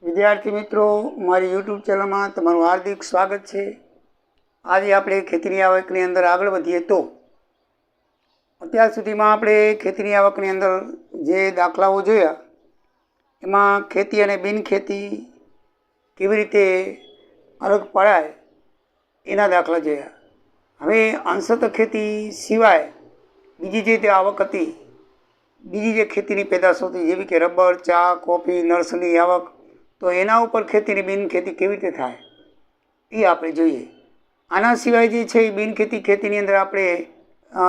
વિદ્યાર્થી મિત્રો, મારી યુટ્યુબ ચેનલમાં તમારું હાર્દિક સ્વાગત છે। આજે આપણે ખેતીની આવકની અંદર આગળ વધીએ તો અત્યાર સુધીમાં આપણે ખેતીની આવકની અંદર જે દાખલાઓ જોયા એમાં ખેતી અને બિનખેતી કેવી રીતે અલગ પડાય એના દાખલા જોયા। હવે અંશતઃ ખેતી સિવાય બીજી જે તે આવક હતી, બીજી જે ખેતીની પેદાશો હતી જેવી કે રબર, ચા, કોફી, નર્સરીની આવક, તો એના ઉપર ખેતીની બિનખેતી કેવી રીતે થાય એ આપણે જોઈએ। આના સિવાય જે છે એ બિનખેતી ખેતીની અંદર આપણે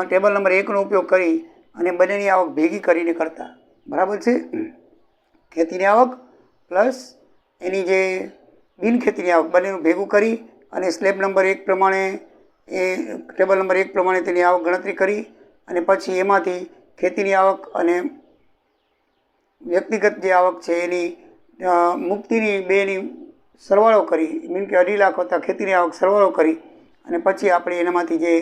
ટેબલ નંબર 1નો ઉપયોગ કરી અને બંનેની આવક ભેગી કરીને કરતા, બરાબર છે। ખેતીની આવક પ્લસ એની જે બિનખેતીની આવક બંનેનું ભેગું કરી અને સ્લેબ નંબર 1 પ્રમાણે ટેબલ નંબર 1 પ્રમાણે તેની આવક ગણતરી કરી અને પછી એમાંથી ખેતીની આવક અને વ્યક્તિગત જે આવક છે એની મુક્તિની બેની સરવાળો કરી, મીન કે 2.5 લાખ હતા ખેતીની આવક સરવાળો કરી અને પછી આપણે એનામાંથી જે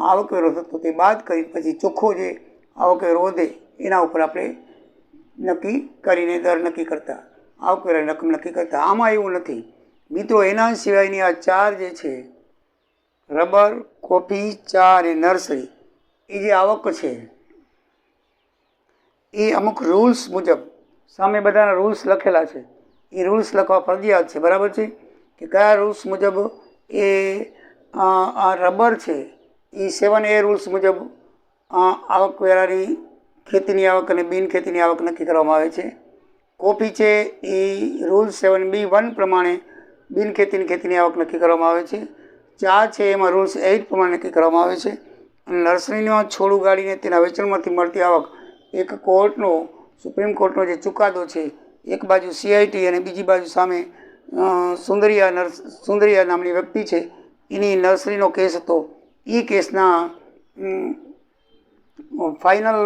આવકવેરો થતો તે બાદ કરી પછી ચોખ્ખો જે આવકવેરો વધે એના ઉપર આપણે નક્કી કરીને દર નક્કી કરતા, આવકવેરાની રકમ નક્કી કરતા। આમાં એવું નથી મિત્રો, એના સિવાયની આ ચાર જે છે રબર, કોફી, ચા અને નર્સરી, એ જે આવક છે એ અમુક રૂલ્સ મુજબ સામે બધાના રૂલ્સ લખેલા છે, એ રૂલ્સ લખવા ફરજિયાત છે, બરાબર છે। કે કયા રૂલ્સ મુજબ એ આ રબર છે એ 7A રૂલ્સ મુજબ આવકવેરાની ખેતીની આવક અને બિનખેતીની આવક નક્કી કરવામાં આવે છે। કોફી છે એ રૂલ 7B1 પ્રમાણે બિનખેતીની ખેતીની આવક નક્કી કરવામાં આવે છે। ચા છે એમાં રૂલ્સ 8 પ્રમાણે નક્કી કરવામાં આવે છે। અને નર્સરીમાં છોડ ઉગાડીને તેના વેચાણમાંથી મળતી આવક એક કોર્ટનો, સુપ્રીમ કોર્ટનો જે ચુકાદો છે, એક બાજુ CIT અને બીજી બાજુ સામે સુંદરિયા નામની વ્યક્તિ છે એની નર્સરીનો કેસ હતો, એ કેસના ફાઇનલ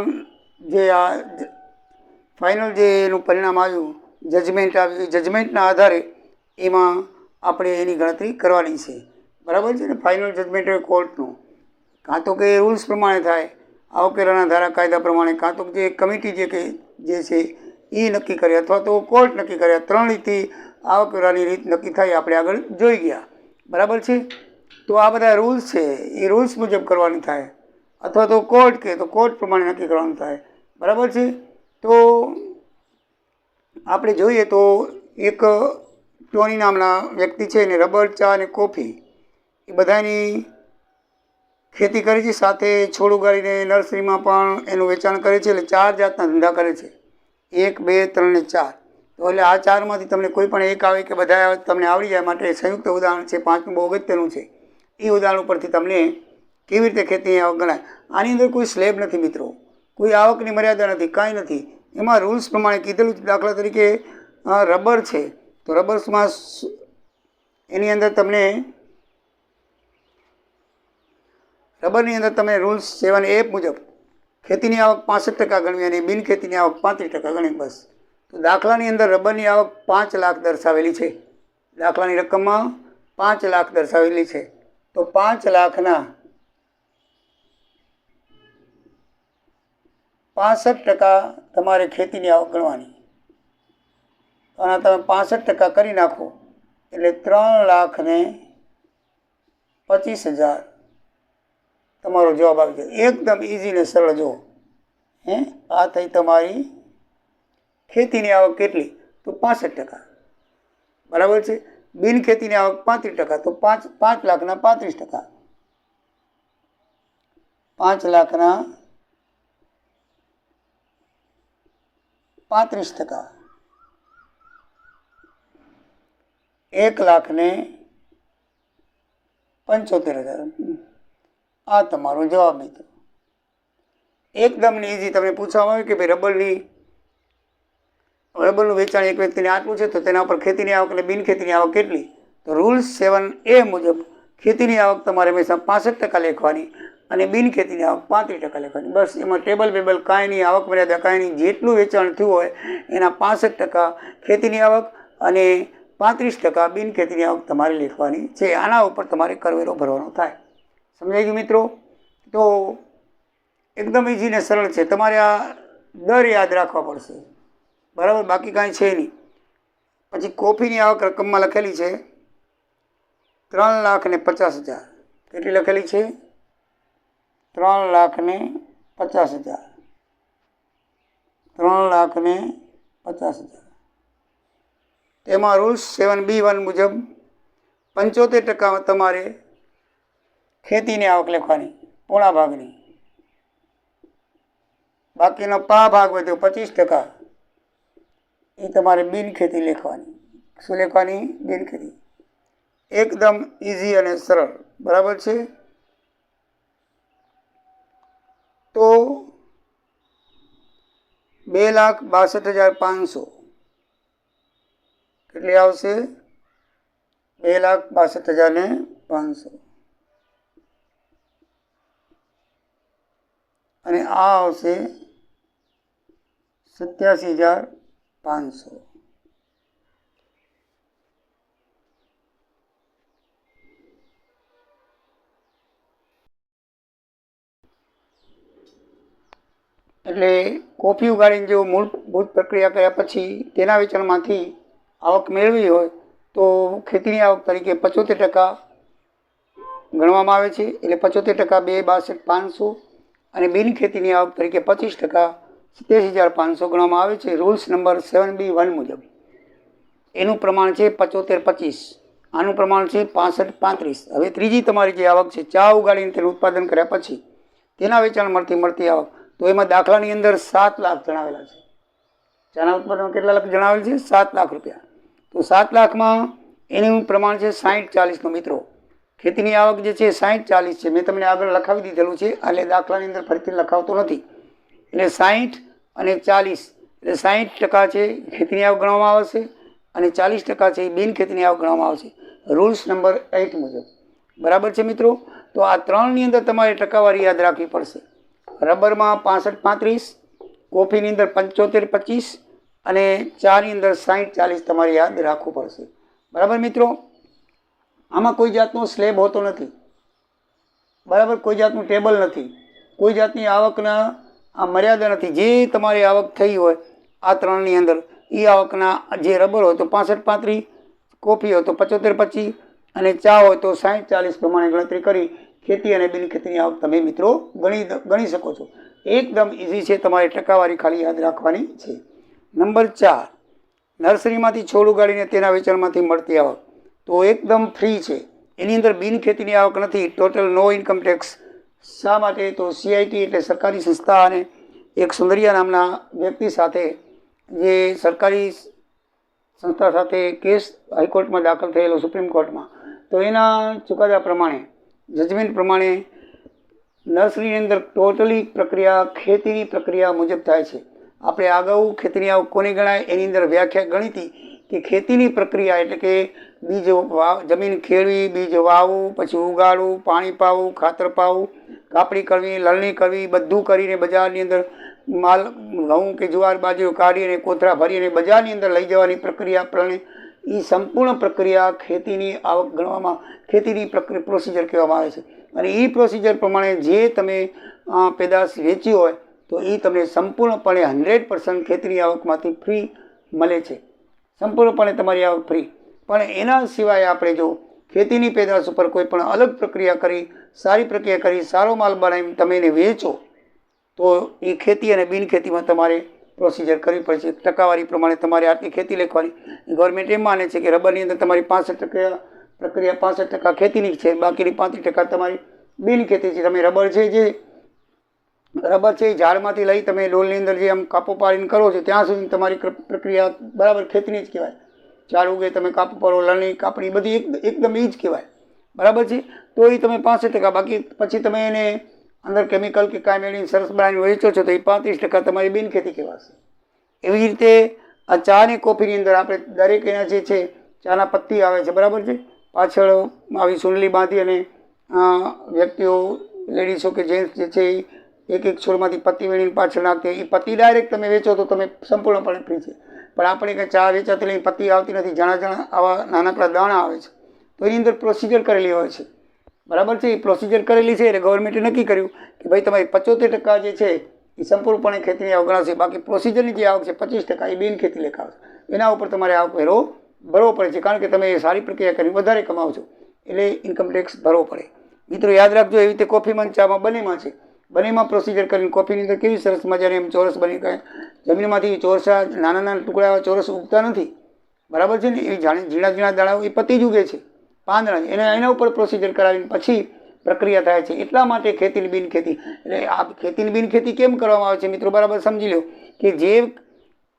જે એનું પરિણામ આવ્યું, જજમેન્ટ આવ્યું, એ જજમેન્ટના આધારે એમાં આપણે એની ગણતરી કરવાની છે, બરાબર છે ને। ફાઇનલ જજમેન્ટ હોય કોર્ટનું, કાં તો કે રૂલ્સ પ્રમાણે થાય આવકવેરાના ધારા કાયદા પ્રમાણે, કાં તો જે કમિટી જે છે એ નક્કી કરે અથવા તો કોર્ટ નક્કી કરે, 3 રીતથી આવકવેરાની રીત નક્કી થાય, આપણે આગળ જોઈ ગયા, બરાબર છે। તો આ બધા રૂલ્સ છે એ રૂલ્સ મુજબ કરવાની થાય અથવા તો કોર્ટ કહે તો કોર્ટ પ્રમાણે નક્કી કરવાનું થાય, બરાબર છે। તો આપણે જોઈએ તો એક ટોની નામના વ્યક્તિ છે એને રબર, ચા અને કોફી એ બધાની ખેતી કરે છે, સાથે છોડ ઉગાડીને નર્સરીમાં પણ એનું વેચાણ કરે છે, એટલે 4 જાતના ધંધા કરે છે, 1, 2, 3 અને 4। તો એટલે આ 4માંથી તમને કોઈ પણ એક આવે કે બધા તમને આવડી જાય માટે સંયુક્ત ઉદાહરણ છે, 5મું બહુ અગત્યનું છે, એ ઉદાહરણ ઉપરથી તમને કેવી રીતે ખેતીની આવક ગણાય। આની અંદર કોઈ સ્લેબ નથી મિત્રો, કોઈ આવકની મર્યાદા નથી, કાંઈ નથી, એમાં રૂલ્સ પ્રમાણે કીધેલું છે। દાખલા તરીકે રબર છે તો રબર્સમાં એની અંદર તમને રબરની અંદર તમે રૂલ્સ 7A મુજબ ખેતીની આવક 65% ગણવી અને બિનખેતીની આવક 35% ગણવી, બસ। તો દાખલાની અંદર રબરની આવક 5 લાખ દર્શાવેલી છે, દાખલાની રકમમાં 5 લાખ દર્શાવેલી છે, તો 5 લાખના 65% તમારે ખેતીની આવક ગણવાની, અને તમે 65% કરી નાખો એટલે 3,25,000 તમારો જવાબ આવી જાય, એકદમ ઇઝી ને સરળ। જુઓ આ થઈ તમારી ખેતીની આવક કેટલી, તો 65%, બરાબર છે। બિનખેતીની આવક 35%, તો 5 લાખના 35%, 5 લાખના 35%, 1,75,000, આ તમારો જવાબ મિત્રો, એકદમ ઇઝી। તમને પૂછવામાં આવ્યું કે ભાઈ રબરનું વેચાણ એક વ્યક્તિને આટલું છે તો તેના ઉપર ખેતીની આવક અને બિનખેતીની આવક કેટલી, તો રૂલ્સ 7A મુજબ ખેતીની આવક તમારે હંમેશા 65% લેખવાની અને બિનખેતીની આવક 35% લેખવાની, બસ। એમાં ટેબલ બેબલ કાંઈ નહીં, આવક મર્યાદા કાંઈ નહીં, જેટલું વેચાણ થયું હોય એના 65% ખેતીની આવક અને 35% બિનખેતીની આવક તમારે લેખવાની છે। આના ઉપર તમારે કરવેરો ભરવાનો થાય, સમજાઈ ગયું મિત્રો। તો એકદમ ઇઝી ને સરળ છે, તમારે આ દર યાદ રાખવા પડશે, બરાબર, બાકી કાંઈ છે નહીં। પછી કોફીની આવક રકમમાં લખેલી છે 3,50,000. કેટલી લખેલી છે? 3,50,000. 3,50,000. તેમાં રૂલ્સ 7B1 મુજબ 75% તમારે ખેતીની આવક લખવાની, પોણા ભાગની. બાકીનો પા ભાગ વધ્યો 25%, એ તમારે બિનખેતી લખવાની. શું લખવાની? બિનખેતી. એકદમ ઇઝી અને સરળ. બરાબર છે? તો 2,62,500 કેટલી આવશે? 2,62,500. અને આ આવશે 87,500. એટલે કોફી ઉગાડીને જો મૂળભૂત પ્રક્રિયા કર્યા પછી તેના વેચાણમાંથી આવક મેળવી હોય તો ખેતીની આવક તરીકે 75% ગણવામાં આવે છે. એટલે 75% 2,62,500 અને બિનખેતીની આવક તરીકે 25% 87,500 ગણવામાં આવે છે. રૂલ્સ નંબર 7B1 મુજબ. એનું પ્રમાણ છે 75-25. આનું પ્રમાણ છે 65-35. હવે ત્રીજી તમારી જે આવક છે, ચા ઉગાડીને તેનું ઉત્પાદન કર્યા પછી તેના વેચાણમાંથી મળતી આવક, તો એમાં દાખલાની અંદર 7 લાખ જણાવેલા છે. ચાના ઉત્પાદનમાં કેટલા લાખ જણાવેલ છે? 7 લાખ રૂપિયા. તો 7 લાખમાં એનું પ્રમાણ છે 60-40 નો. મિત્રો, ખેતીની આવક જે છે 60-40 છે. મેં તમને આગળ લખાવી દીધેલું છે, એટલે દાખલાની અંદર ફરીથી લખાવતો નથી. એટલે 60 અને 40, એટલે 60% છે ખેતીની આવક ગણવામાં આવશે અને 40% છે એ બિનખેતીની આવક ગણવામાં આવશે, રૂલ્સ નંબર 8 મુજબ. બરાબર છે મિત્રો? તો આ ત્રણની અંદર તમારે ટકાવારી યાદ રાખવી પડશે. રબરમાં 65-35, કોફીની અંદર 75-25 અને ચાની અંદર 60-40 તમારે યાદ રાખવું પડશે. બરાબર મિત્રો? આમાં કોઈ જાતનો સ્લેબ હોતો નથી. બરાબર? કોઈ જાતનું ટેબલ નથી, કોઈ જાતની આવકના આ મર્યાદા નથી. જે તમારી આવક થઈ હોય આ ત્રણની અંદર, એ આવકના જે રબર હોય તો 65-35, કોફી હોય તો 75-25 અને ચા હોય તો 60-40 પ્રમાણે ગણતરી કરી ખેતી અને બિનખેતીની આવક તમે મિત્રો ગણી શકો છો. એકદમ ઇઝી છે. તમારે ટકાવારી ખાલી યાદ રાખવાની છે. નંબર 4, નર્સરીમાંથી છોડ ઉગાડીને તેના વેચાણમાંથી મળતી આવક તો એકદમ ફ્રી છે. એની અંદર બિનખેતીની આવક નથી. ટોટલ નો ઇન્કમ ટેક્સ. શા માટે? તો CIT એટલે સરકારી સંસ્થા અને એક સુંદરિયા નામના વ્યક્તિ સાથે, જે સરકારી સંસ્થા સાથે કેસ હાઈકોર્ટમાં દાખલ થયેલો, સુપ્રીમ કોર્ટમાં, તો એના ચુકાદા પ્રમાણે, જજમેન્ટ પ્રમાણે નર્સરીની અંદર ટોટલી પ્રક્રિયા ખેતીની પ્રક્રિયા મુજબ થાય છે. આપણે અગાઉ ખેતીની આવક કોની ગણાય એની અંદર વ્યાખ્યા ગણી હતી કે ખેતીની પ્રક્રિયા એટલે કે બીજ જમીન ખેડવી, બીજ વાવવું, પછી ઉગાડવું, પાણી પાવું, ખાતર પાવું, કાપણી કરવી, લણણી કરવી, બધું કરીને બજારની અંદર માલ ઘઉં કે જુવાર બાજરો કાઢીને કોથળા ભરીને બજારની અંદર લઈ જવાની પ્રક્રિયા પ્રમાણે એ સંપૂર્ણ પ્રક્રિયા ખેતીની આવક ગણવામાં, ખેતીની પ્રોસિજર કહેવામાં આવે છે. અને એ પ્રોસિજર પ્રમાણે જે તમે પેદાશ વેચી હોય તો એ તમને સંપૂર્ણપણે 100% ખેતીની આવકમાંથી ફ્રી મળે છે. સંપૂર્ણપણે તમારી આવક ફ્રી. પણ એના સિવાય આપણે જો ખેતીની પેદાશ ઉપર કોઈ પણ અલગ પ્રક્રિયા કરી, સારી પ્રક્રિયા કરી, સારો માલ બનાવી તમે એને વેચો તો એ ખેતી અને બિનખેતીમાં તમારે પ્રોસિજર કરવી પડશે. ટકાવારી પ્રમાણે તમારે આટલી ખેતી લખવાની. ગવર્મેન્ટ એમ માને છે કે રબરની અંદર તમારી 65% પ્રક્રિયા 65% ખેતીની છે, બાકીની 35% તમારી બિનખેતી છે. તમે રબર છે એ ઝાડમાંથી લઈ તમે ડોલની અંદર જે આમ કાપો પાડીને કરો છો ત્યાં સુધી તમારી પ્રક્રિયા બરાબર ખેતીની જ કહેવાય. ઝાડ ઉગે તમે કાપો પાડો, લણણી કાપણી બધી એકદમ એ જ કહેવાય. બરાબર છે? તો એ તમે 65%, બાકી પછી તમે એને અંદર કેમિકલ કે કાંઈ મેળવીને સરસ બનાવીને વેચો છો તો એ 35% તમારી બિનખેતી કહેવાશે. એવી જ રીતે આ ચા અને કોફીની અંદર આપણે દરેક એના જે છે ચાના પત્તી આવે છે, બરાબર છે, પાછળ આવી સુંડલી બાંધી અને વ્યક્તિઓ, લેડીઝો કે જેન્ટ્સ જે છે એ એક છોડમાંથી પત્તી વેણીને પાછળ નાખતી. એ પત્તી ડાયરેક્ટ તમે વેચો તો તમે સંપૂર્ણપણે ફ્રી છે. પણ આપણે કંઈ ચા વેચાતી લઈને પત્તી આવતી નથી, જણા આવા નાનકડા દાણા આવે છે, તો એની અંદર પ્રોસિજર કરેલી હોય છે. બરાબર છે? એ પ્રોસિજર કરેલી છે એટલે ગવર્મેન્ટે નક્કી કર્યું કે ભાઈ તમારી 75% જે છે એ સંપૂર્ણપણે ખેતીની આવક ગણાશે, બાકી પ્રોસિજરની જે આવક છે 25% એ બિનખેતી લેખાશે. એના ઉપર તમારે આવકવેરો ભરવો પડે છે, કારણ કે તમે સારી પ્રક્રિયા કરીને વધારે કમાવો છો એટલે ઇન્કમ ટેક્સ ભરવો પડે. મિત્રો યાદ રાખજો, એવી રીતે કોફીમાં ચામાં બંનેમાં છે. બંનેમાં પ્રોસિજર કરીને કોફીની અંદર કેવી સરસ મજાની એમ ચોરસ બની ગઈ, જમીનમાંથી ચોરસા નાના નાના ટુકડા એવા ચોરસ ઉગતા નથી, બરાબર છે ને, એ ઝીણા ઝીણા દાણાઓ એ પતી જ ઉગે છે પાંદડા, એને એના ઉપર પ્રોસિજર કરાવીને પછી પ્રક્રિયા થાય છે. એટલા માટે ખેતીની બિનખેતી, એટલે આ ખેતીની બિનખેતી કેમ કરવામાં આવે છે મિત્રો, બરાબર સમજી લો કે જે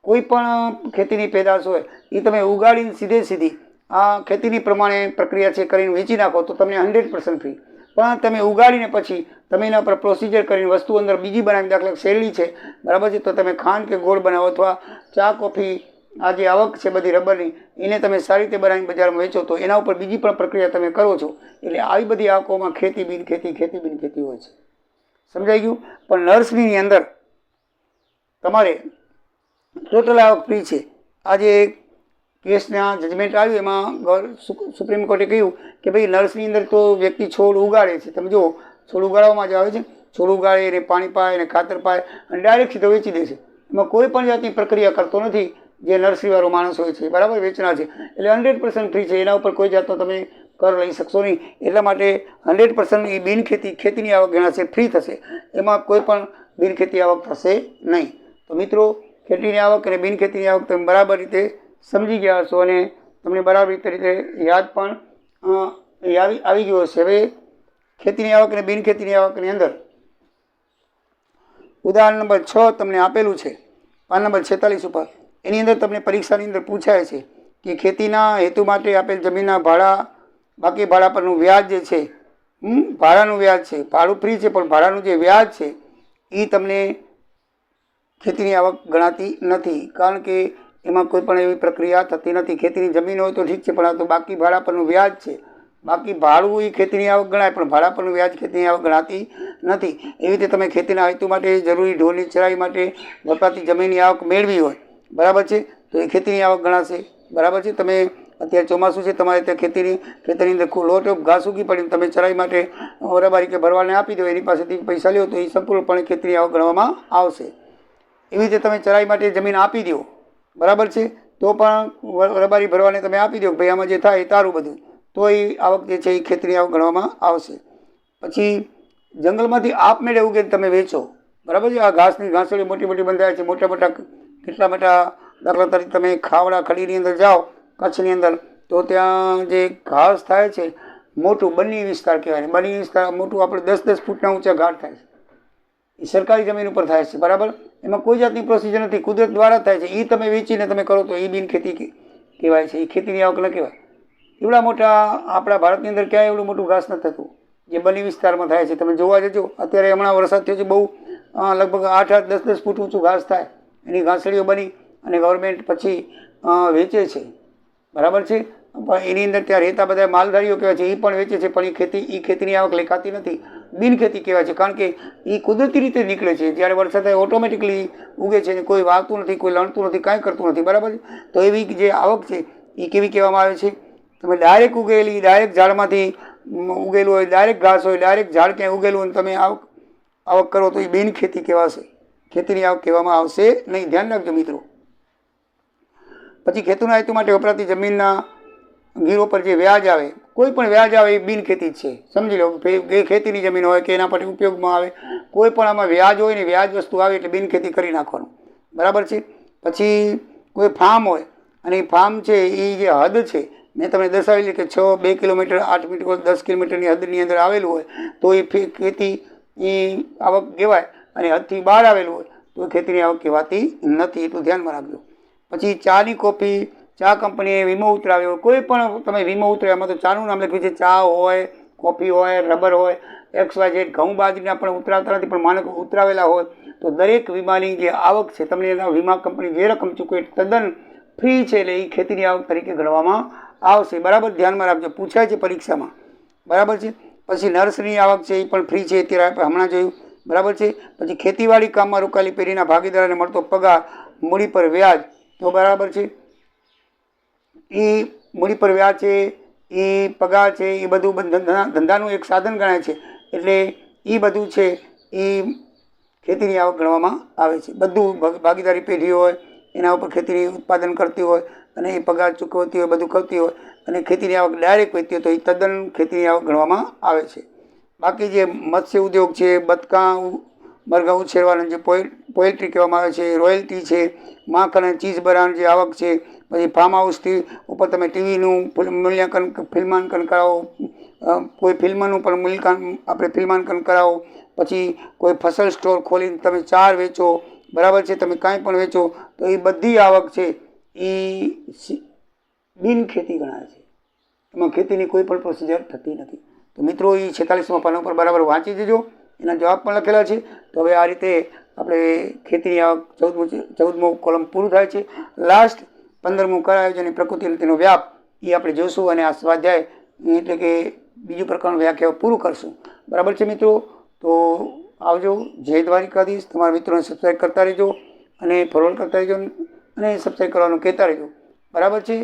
કોઈ પણ ખેતીની પેદાશ હોય એ તમે ઉગાડીને સીધી આ ખેતીની પ્રમાણે પ્રક્રિયા છે કરીને વેચી નાખો તો તમને 100% ફ્રી. પણ તમે ઉગાડીને પછી તમે એના પર પ્રોસિજર કરીને વસ્તુ અંદર બીજી બનાવી, દાખલા શેરડી છે, બરાબર છે, તો તમે ખાંડ કે ગોળ બનાવો અથવા ચા કોફી આ જે આવક છે બધી રબરની એને તમે સારી રીતે બનાવીને બજારમાં વેચો તો એના ઉપર બીજી પણ પ્રક્રિયા તમે કરો છો. એટલે આવી બધી આવકોમાં ખેતી બિનખેતી હોય છે. સમજાઈ ગયું? પણ નર્સરીની અંદર તમારે ટોટલ આવક ફ્રી છે. આજે કેસના જજમેન્ટ આવ્યું એમાં સુપ્રીમ કોર્ટે કહ્યું કે ભાઈ નર્સરીની અંદર તો વ્યક્તિ છોડ ઉગાડે છે, તમે જુઓ છોડ ઉગાડવામાં જ આવે છે, છોડ ઉગાડે એને પાણી પાય એને ખાતર પાય અને ડાયરેક્ટ સીધો વેચી દે છે. એમાં કોઈ પણ જાતની પ્રક્રિયા કરતો નથી જે નર્સરીવાળો માણસ હોય છે, બરાબર, વેચનાર છે, એટલે 100% ફ્રી છે. એના ઉપર કોઈ જાતનો તમે કર લઈ શકશો નહીં. એટલા માટે 100% એ બિનખેતી ખેતીની આવક ગણાશે, ફ્રી થશે, એમાં કોઈ પણ બિનખેતી આવક થશે નહીં. તો મિત્રો ખેતીની આવક અને બિનખેતીની આવક તમે બરાબર રીતે સમજી ગયા હશો અને તમને બરાબર રીતે યાદ પણ આવી ગયો હશે. હવે ખેતીની આવક અને બિનખેતીની આવકની અંદર ઉદાહરણ નંબર 6 તમને આપેલું છે, પાન નંબર 46 ઉપર. એની અંદર તમને પરીક્ષાની અંદર પૂછાય છે કે ખેતીના હેતુ માટે આપેલ જમીનના ભાડા, બાકી ભાડા પરનું વ્યાજ જે છે, ભાડાનું વ્યાજ છે, ભાડું ફ્રી છે પણ ભાડાનું જે વ્યાજ છે એ તમને ખેતીની આવક ગણાતી નથી, કારણ કે એમાં કોઈ પણ એવી પ્રક્રિયા થતી નથી. ખેતીની જમીન હોય તો ઠીક છે, પણ આ તો બાકી ભાડા પરનું વ્યાજ છે. બાકી ભાડું એ ખેતીની આવક ગણાય પણ ભાડા પરનું વ્યાજ ખેતીની આવક ગણાતી નથી. એવી રીતે તમે ખેતીના હેતુ માટે જરૂરી ઢોરની ચરાઈ માટે વપરાતી જમીનની આવક મેળવી હોય, બરાબર છે, તો એ ખેતીની આવક ગણાશે, બરાબર છે. તમે અત્યારે ચોમાસું છે, તમારે ત્યાં ખેતરની અંદર લોટ ઘાસ ઉગી પડી, તમે ચરાઈ માટે રબારી કે ભરવાડને આપી દો, એની પાસેથી પૈસા લ્યો તો એ સંપૂર્ણપણે ખેતીની આવક ગણવામાં આવશે. એવી રીતે તમે ચરાઈ માટે જમીન આપી દો, બરાબર છે, તો પણ રબારી ભરવાને તમે આપી દો, ભાઈ આમાં જે થાય એ તારું બધું, તો એ આવક જે છે એ ખેતીની આવક ગણવામાં આવશે. પછી જંગલમાંથી આપમેળે ઉગે તમે વેચો, બરાબર છે. આ ઘાસળી મોટી મોટી બંધાય છે, મોટા કેટલા મોટા, દાખલા તરીકે તમે ખાવડા ખડીની અંદર જાઓ કચ્છની અંદર, તો ત્યાં જે ઘાસ થાય છે મોટું બન્ની વિસ્તાર કહેવાય, બન્ની વિસ્તાર મોટું આપણે 10-10 ફૂટના ઊંચા ઘાટ થાય છે, એ સરકારી જમીન ઉપર થાય છે, બરાબર. એમાં કોઈ જાતની પ્રોસિજર નથી, કુદરત દ્વારા થાય છે. એ તમે વેચીને તમે કરો તો એ બિનખેતી કહેવાય છે, એ ખેતીની આવક ન કહેવાય. એવડા મોટા આપણા ભારતની અંદર ક્યાંય એવડું મોટું ઘાસ નથી થતું જે બન્ની વિસ્તારમાં થાય છે. તમે જોવા જજો, અત્યારે હમણાં વરસાદ થયો છે બહુ, લગભગ 8-8, 10-10 ફૂટ ઊંચું ઘાસ થાય, એની ઘાસળીઓ બની અને ગવર્મેન્ટ પછી વેચે છે, બરાબર છે. પણ એની અંદર ત્યાં રહેતા બધા માલધારીઓ કહેવાય છે, એ પણ વેચે છે, પણ એ ખેતીની આવક લેખાતી નથી, બિનખેતી કહેવાય છે, કારણ કે એ કુદરતી રીતે નીકળે છે. જ્યારે વરસાદ થાય ઓટોમેટિકલી ઉગે છે, કોઈ વાવતું નથી, કોઈ લણતું નથી, કાંઈ કરતું નથી, બરાબર છે. તો એવી જે આવક છે એ કેવી કહેવામાં આવે છે, તમે ડાયરેક્ટ ઉગેલી, ડાયરેક્ટ ઝાડમાંથી ઉગેલું હોય, ડાયરેક્ટ ઘાસ હોય, ડાયરેક્ટ ઝાડ ક્યાંય ઉગેલું હોય, તમે આવક કરો તો એ બિનખેતી કહેવાશે, ખેતીની આવક કહેવામાં આવશે નહીં. ધ્યાન રાખજો મિત્રો. પછી ખેતીના હેતુ માટે વપરાતી જમીનના ગીરો પર જે વ્યાજ આવે, કોઈ પણ વ્યાજ આવે એ બિનખેતી જ છે, સમજી લો. ખેતીની જમીન હોય કે એના માટે ઉપયોગમાં આવે, કોઈ પણ આમાં વ્યાજ હોય ને વ્યાજ વસ્તુ આવે એટલે બિનખેતી કરી નાખવાનું, બરાબર છે. પછી કોઈ ફાર્મ હોય અને એ ફાર્મ છે એ જે હદ છે મેં તમને દર્શાવેલી કે 2 કિલોમીટર 8 મીટર 10 કિલોમીટરની હદની અંદર આવેલું હોય તો એ ખેતી એ આવક કહેવાય, અને હદથી બહાર આવેલું હોય તો ખેતીની આવક કહેવાતી નથી, એટલું ધ્યાનમાં રાખજો. પછી ચાની કોફી, ચા કંપનીએ વીમો ઉતરાવ્યો, કોઈ પણ તમે વીમો ઉતરાવ્યામાં તો ચાનું નામ લખ્યું છે, ચા હોય, કોફી હોય, રબર હોય, XYZ, ઘઉં બાજરીના પણ ઉતરાવતા નથી, પણ માનો ઉતરાવેલા હોય તો દરેક વીમાની જે આવક છે તમને એના વીમા કંપની જે રકમ ચૂકવે તદ્દન ફ્રી છે, એટલે એ ખેતીની આવક તરીકે ગણવામાં આવશે, બરાબર. ધ્યાનમાં રાખજો, પૂછાય છે પરીક્ષામાં, બરાબર છે. પછી નર્સરીની આવક છે એ પણ ફ્રી છે, અત્યારે આપણે હમણાં જોયું, બરાબર છે. પછી ખેતીવાડી કામમાં રોકાયેલી પેઢીના ભાગીદારોને મળતો પગાર, મૂડી પર વ્યાજ, તો બરાબર છે, એ મૂડી પર વ્યાજ છે, એ પગાર છે, એ બધું ધંધાનું એક સાધન ગણાય છે, એટલે એ બધું છે એ ખેતીની આવક ગણવામાં આવે છે. બધું ભાગીદારી પેઢી હોય એના ઉપર ખેતીની ઉત્પાદન કરતી હોય અને એ પગાર ચૂકવતી હોય, બધું કરતી હોય અને ખેતીની આવક ડાયરેક્ટ વહેતી હોય તો એ તદ્દન ખેતીની આવક ગણવામાં આવે છે. બાકી જે મત્સ્ય ઉદ્યોગ છે, બતકા મરઘા ઉછેરવાના જે પોલ્ટ્રી કહેવામાં આવે છે, રોયલ્ટી છે, માખણ અને ચીઝ બનાવવાની જે આવક છે, પછી ફાર્મ હાઉસથી ઉપર તમે ટીવીનું મૂલ્યાંકન ફિલ્માંકન કરાવો, કોઈ ફિલ્મનું પણ આપણે ફિલ્માંકન કરાવો, પછી કોઈ ફસલ સ્ટોર ખોલીને તમે ચાર વેચો, બરાબર છે, તમે કાંઈ પણ વેચો તો એ બધી આવક છે એ બિન ખેતી ગણાય છે. એમાં ખેતીની કોઈ પણ પ્રોસિજર થતી નથી. તો મિત્રો એ 46મા પાના ઉપર બરાબર વાંચી દેજો, એના જવાબ પણ લખેલા છે. તો હવે આ રીતે આપણે ખેતીની આવક 14મો કોલમ પૂરું થાય છે. લાસ્ટ 15મું કર આયોજન અને પ્રકૃતિ અને તેનો વ્યાપ એ આપણે જોશું અને આ સ્વાધ્યાય એટલે કે બીજું પ્રકારનું વ્યાખ્યા પૂરું કરશું. બરાબર છે મિત્રો? તો આવજો. જય દ્વારિકાધીશ. તમારા મિત્રોને સબસ્ક્રાઈબ કરતા રહેજો અને ફોરવર્ડ કરતા રહેજો અને સબસ્ક્રાઈબ કરવાનું કહેતા રહેજો. બરાબર છે?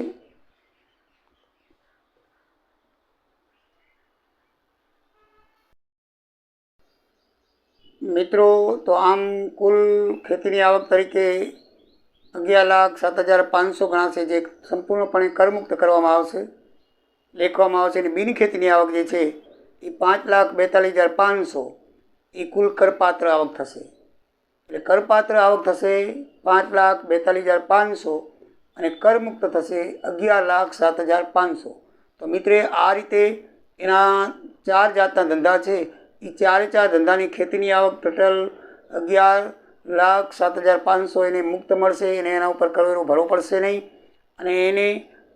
મિત્રો તો આમ કુલ ખેતીની આવક તરીકે 11,07,500 ગણાશે, જે સંપૂર્ણપણે કરમુક્ત કરવામાં આવશે, લેખવામાં આવશે. અને બિન ખેતીની આવક જે છે એ 5,42,500 એ કુલ કરપાત્ર આવક થશે. એટલે કરપાત્ર આવક થશે 5,42,500 અને કરમુક્ત થશે 11,07,500. તો મિત્રે આ રીતે એના 4 જાતના ધંધા છે. એ 4 ધંધાની ખેતીની આવક ટોટલ 11,07,500 એને મુક્ત મળશે અને એના ઉપર કરવેરો ભરવો પડશે નહીં. અને એને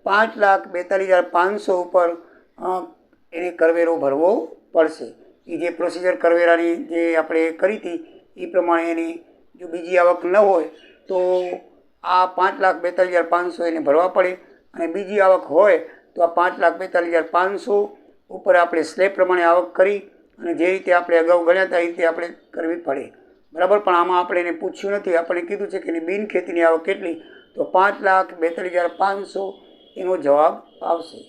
5,42,500 ઉપર એને કરવેરો ભરવો પડશે. એ જે પ્રોસિજર કરવેરાની જે આપણે કરી હતી એ પ્રમાણે એની જો બીજી આવક ન હોય તો આ 5,42,500 એને ભરવા પડે, અને બીજી આવક હોય તો આ 5,42,500 ઉપર આપણે સ્લેબ પ્રમાણે આવક કરી અને જે રીતે આપણે અગાઉ ગણ્યા હતા એ રીતે આપણે કરવી પડે. બરાબર? પણ આમાં આપણે એને પૂછ્યું નથી. આપણે કીધું છે કે એની બિન ખેતીની આવક કેટલી, તો 5,42,500 એનો જવાબ આવશે.